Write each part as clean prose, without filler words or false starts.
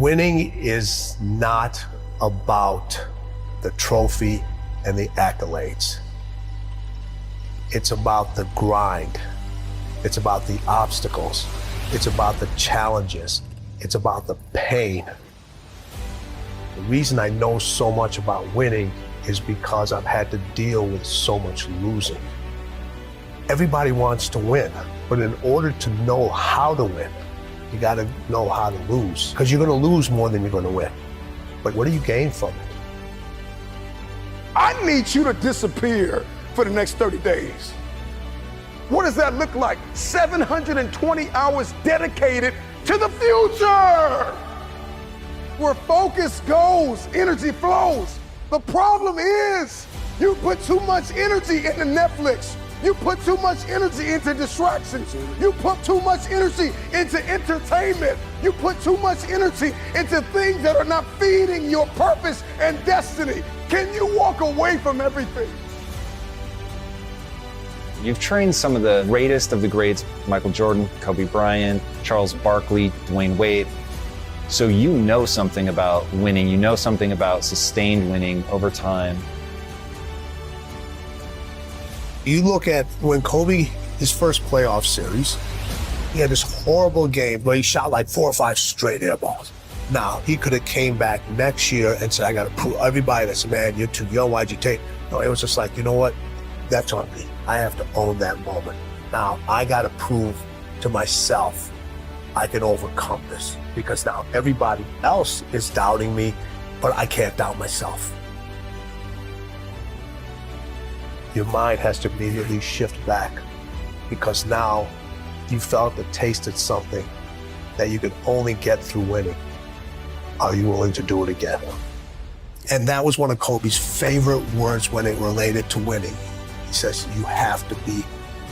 Winning is not about the trophy and the accolades. It's about the grind. It's about the obstacles. It's about the challenges. It's about the pain. The reason I know so much about winning is because I've had to deal with so much losing. Everybody wants to win, but in order to know how to win, you gotta know how to lose, because you're gonna lose more than you're gonna win. But what do you gain from it? I need you to disappear for the next 30 days. What does that look like? 720 hours dedicated to the future. Where focus goes, energy flows. The problem is you put too much energy into Netflix. You put too much energy into distractions. You put too much energy into entertainment. You put too much energy into things that are not feeding your purpose and destiny. Can you walk away from everything? You've trained some of the greatest of the greats, Michael Jordan, Kobe Bryant, Charles Barkley, Dwayne Wade. So you know something about winning. You know something about sustained winning over time. You look at when Kobe, his first playoff series, he had this horrible game where he shot like 4 or 5 straight air balls. Now, he could have came back next year and said, I got to prove everybody that's, man, you're too young, why'd you take? No, it was just like, you know what? That's on me. I have to own that moment. Now, I got to prove to myself I can overcome this, because now everybody else is doubting me, but I can't doubt myself. Your mind has to immediately shift back, because now you felt and tasted something that you could only get through winning. Are you willing to do it again? And that was one of Kobe's favorite words when it related to winning. He says, you have to be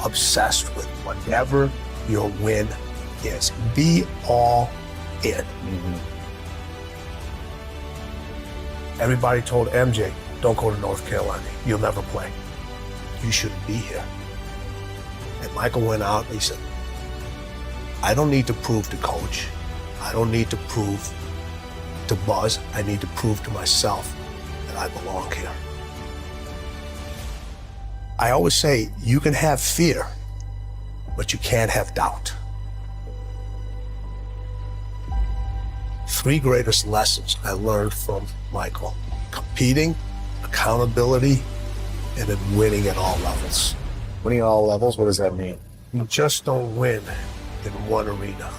obsessed with whatever your win is. Be all in. Mm-hmm. Everybody told MJ, don't go to North Carolina. You'll never play. You shouldn't be here. And Michael went out and he said, I don't need to prove to coach. I don't need to prove to Buzz. I need to prove to myself that I belong here. I always say, you can have fear, but you can't have doubt. 3 greatest lessons I learned from Michael: competing, accountability, and then winning at all levels. Winning at all levels, what does that mean? You just don't win in one arena.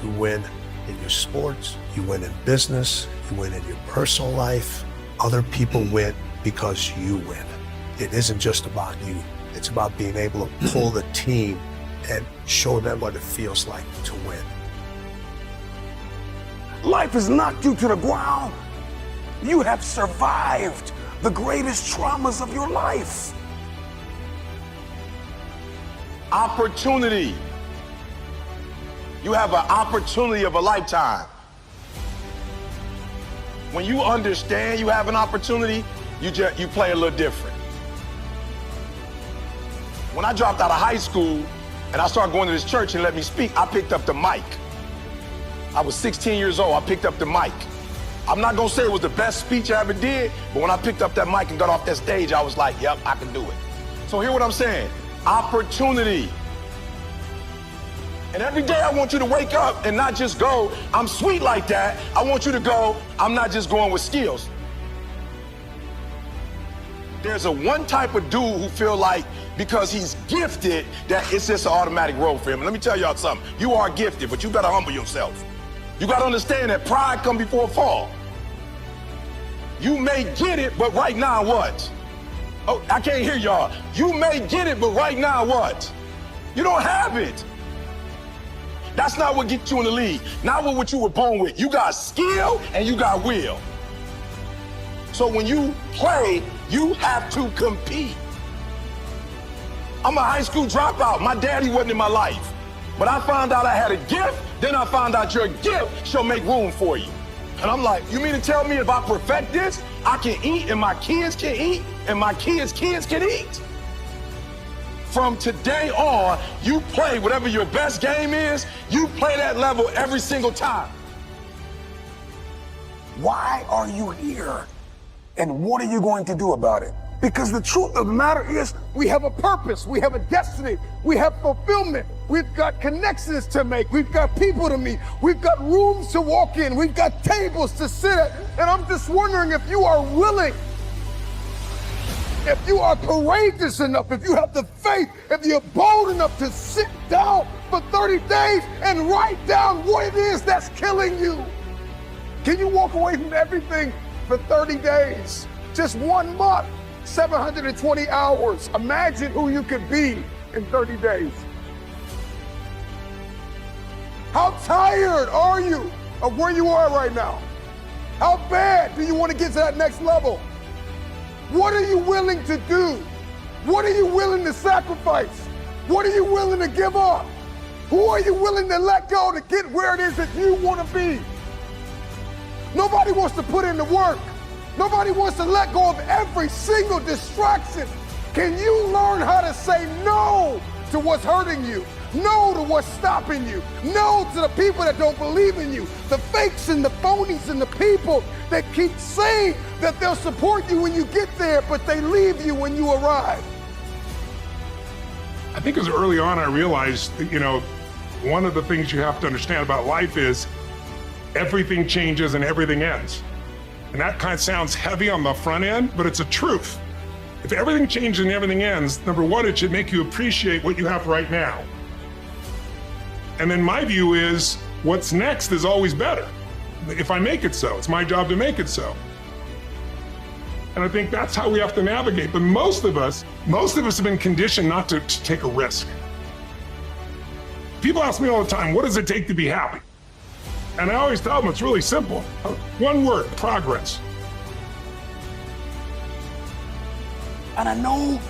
You win in your sports, you win in business, you win in your personal life. Other people win because you win. It isn't just about you. It's about being able to pull the team and show them what it feels like to win. Life has knocked you to the ground. You have survived the greatest traumas of your life. Opportunity. You have an opportunity of a lifetime. When you understand you have an opportunity, you play a little different. When I dropped out of high school and I started going to this church and let me speak, I picked up the mic. I was 16 years old, I picked up the mic. I'm not gonna say it was the best speech I ever did, but when I picked up that mic and got off that stage, I was like, yep, I can do it. So hear what I'm saying, opportunity. And every day I want you to wake up and not just go, I'm sweet like that. I want you to go, I'm not just going with skills. There's a one type of dude who feel like because he's gifted that it's just an automatic road for him. And let me tell y'all something, you are gifted, but you gotta humble yourself. You gotta understand that pride comes before a fall. You may get it, but right now what? Oh, I can't hear y'all. You may get it, but right now what? You don't have it. That's not what gets you in the league. Not what you were born with. You got skill and you got will. So when you play, you have to compete. I'm a high school dropout. My daddy wasn't in my life. But I found out I had a gift, then I found out your gift shall make room for you. And I'm like, you mean to tell me if I perfect this, I can eat and my kids can eat and my kids' kids can eat? From today on, you play whatever your best game is, you play that level every single time. Why are you here? And what are you going to do about it? Because the truth of the matter is, we have a purpose, we have a destiny, we have fulfillment, we've got connections to make, we've got people to meet, we've got rooms to walk in, we've got tables to sit at. And I'm just wondering if you are willing, if you are courageous enough, if you have the faith, if you're bold enough to sit down for 30 days and write down what it is that's killing you. Can you walk away from everything for 30 days? Just 1 month, 720 hours. Imagine who you could be in 30 days. How tired are you of where you are right now? How bad do you want to get to that next level? What are you willing to do? What are you willing to sacrifice? What are you willing to give up? Who are you willing to let go to get where it is that you want to be? Nobody wants to put in the work. Nobody wants to let go of every single distraction. Can you learn how to say no to what's hurting you? No to what's stopping you. No to the people that don't believe in you. The fakes and the phonies and the people that keep saying that they'll support you when you get there, but they leave you when you arrive. I think as early on I realized that, one of the things you have to understand about life is everything changes and everything ends. And that kind of sounds heavy on the front end, but it's a truth. If everything changes and everything ends, number one, it should make you appreciate what you have right now. And then my view is what's next is always better. If I make it so, it's my job to make it so. And I think that's how we have to navigate. But most of us have been conditioned not to take a risk. People ask me all the time, what does it take to be happy? And I always tell them it's really simple. One word, progress. And I know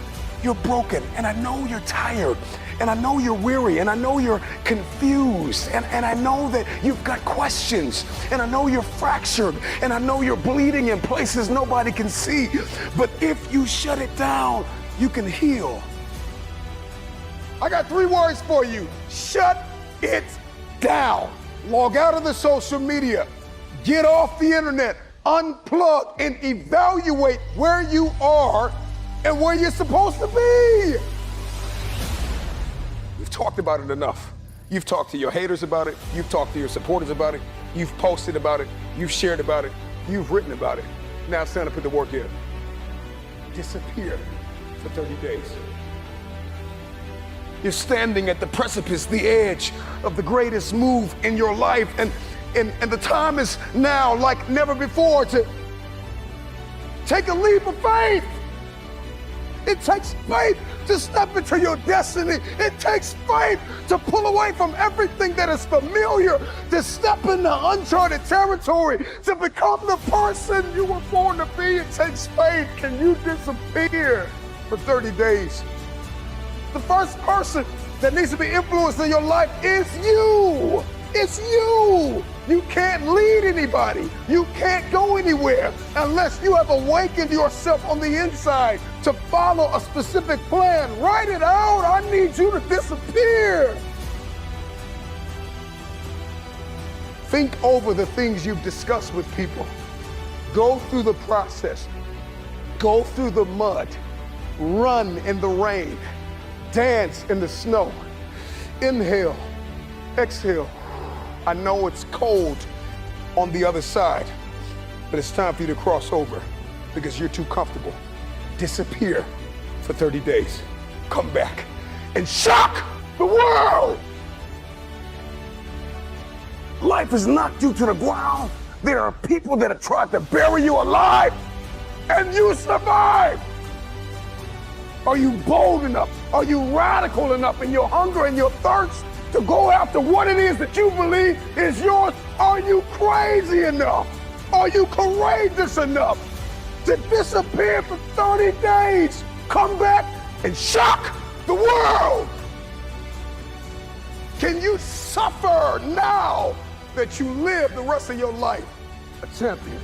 you're broken, and I know you're tired, and I know you're weary, and I know you're confused, and I know that you've got questions, and I know you're fractured, and I know you're bleeding in places nobody can see. But if you shut it down, you can heal. I got 3 words for you. Shut it down. Log out of the social media. Get off the internet. Unplug and evaluate where you are and where you're supposed to be. We've talked about it enough. You've talked to your haters about it. You've talked to your supporters about it. You've posted about it. You've shared about it. You've written about it. Now it's time to put the work in. Disappear for 30 days. You're standing at the precipice, the edge of the greatest move in your life. And the time is now like never before to take a leap of faith. It takes faith to step into your destiny. It takes faith to pull away from everything that is familiar, to step into uncharted territory, to become the person you were born to be. It takes faith. Can you disappear for 30 days? The first person that needs to be influenced in your life is you. It's you. You can't lead anybody. You can't go anywhere unless you have awakened yourself on the inside to follow a specific plan. Write it out. I need you to disappear. Think over the things you've discussed with people. Go through the process. Go through the mud. Run in the rain. Dance in the snow. Inhale, exhale. I know it's cold on the other side, but it's time for you to cross over because you're too comfortable. Disappear for 30 days. Come back and shock the world. Life has knocked you to the ground. There are people that have tried to bury you alive, and you survived. Are you bold enough? Are you radical enough in your hunger and your thirst to go after what it is that you believe is yours? Are you crazy enough? Are you courageous enough to disappear for 30 days? Come back and shock the world. Can you suffer now that you live the rest of your life a champion?